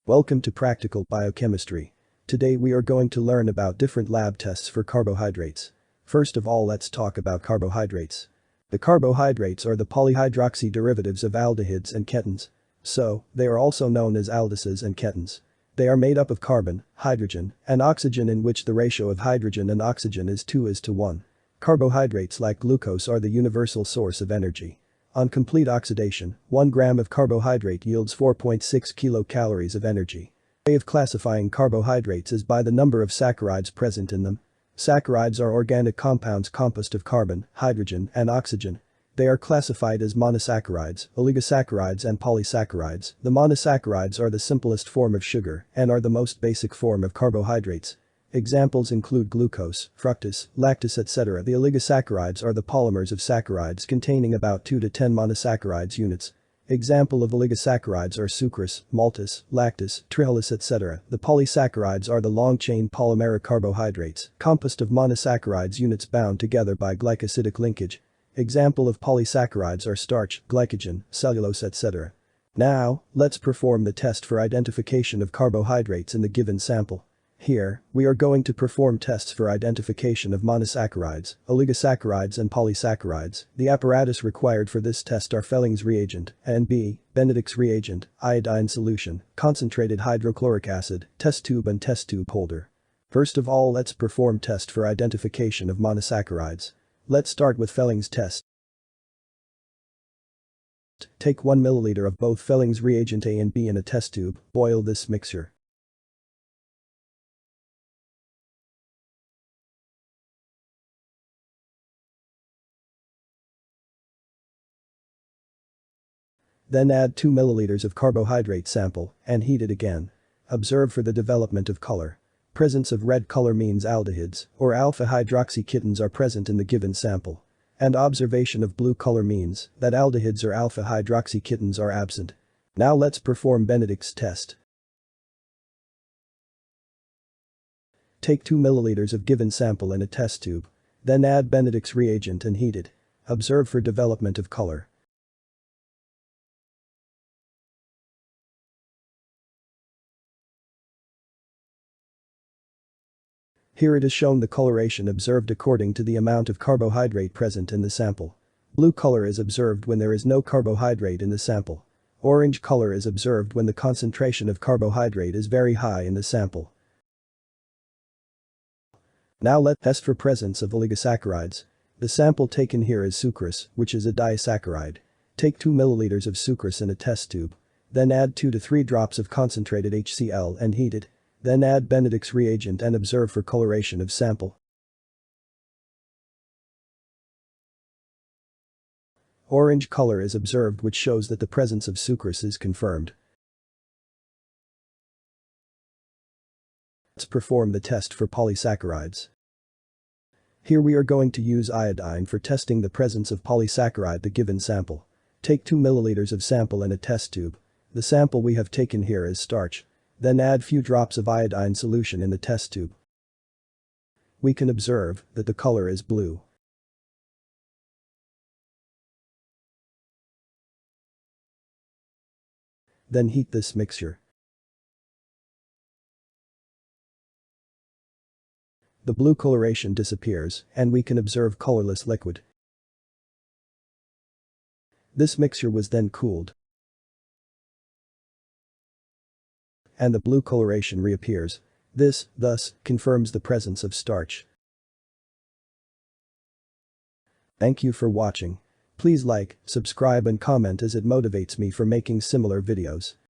Welcome to Practical Biochemistry. Today we are going to learn about different lab tests for carbohydrates. First of all, let's talk about carbohydrates. The carbohydrates are the polyhydroxy derivatives of aldehydes and ketones. So, they are also known as aldehydes and ketones. They are made up of carbon, hydrogen, and oxygen, in which the ratio of hydrogen and oxygen is 2:1. Carbohydrates like glucose are the universal source of energy. On complete oxidation, 1 gram of carbohydrate yields 4.6 kilocalories of energy. The way of classifying carbohydrates is by the number of saccharides present in them. Saccharides are organic compounds composed of carbon, hydrogen, and oxygen. They are classified as monosaccharides, oligosaccharides, and polysaccharides. The monosaccharides are the simplest form of sugar and are the most basic form of carbohydrates. Examples include glucose, fructose, lactose, etc. The oligosaccharides are the polymers of saccharides containing about 2 to 10 monosaccharides units. Example of oligosaccharides are sucrose, maltose, lactose, trehalose, etc. The polysaccharides are the long-chain polymeric carbohydrates composed of monosaccharides units bound together by glycosidic linkage. Example of polysaccharides are starch, glycogen, cellulose, etc. Now, let's perform the test for identification of carbohydrates in the given sample. Here, we are going to perform tests for identification of monosaccharides, oligosaccharides, and polysaccharides. The apparatus required for this test are Felling's reagent, NB, Benedict's reagent, iodine solution, concentrated hydrochloric acid, test tube and test tube holder. First of all, let's perform test for identification of monosaccharides. Let's start with Felling's test. Take 1 milliliter of both Felling's reagent A and B in a test tube, boil this mixture. Then add 2 milliliters of carbohydrate sample and heat it again. Observe for the development of color. Presence of red color means aldehydes or alpha-hydroxy ketones are present in the given sample. And observation of blue color means that aldehydes or alpha-hydroxy ketones are absent. Now let's perform Benedict's test. Take 2 milliliters of given sample in a test tube. Then add Benedict's reagent and heat it. Observe for development of color. Here it is shown the coloration observed according to the amount of carbohydrate present in the sample. Blue color is observed when there is no carbohydrate in the sample. Orange color is observed when the concentration of carbohydrate is very high in the sample. Now let's test for presence of oligosaccharides. The sample taken here is sucrose, which is a disaccharide. Take 2 milliliters of sucrose in a test tube. Then add 2 to 3 drops of concentrated HCl and heat it. Then add Benedict's reagent and observe for coloration of sample. Orange color is observed, which shows that the presence of sucrose is confirmed. Let's perform the test for polysaccharides. Here we are going to use iodine for testing the presence of polysaccharide in the given sample. Take 2 milliliters of sample in a test tube. The sample we have taken here is starch. Then add few drops of iodine solution in the test tube. We can observe that the color is blue. Then heat this mixture. The blue coloration disappears and we can observe colorless liquid. This mixture was then cooled. And the blue coloration reappears. This, thus, confirms the presence of starch. Thank you for watching. Please like, subscribe and comment as it motivates me for making similar videos.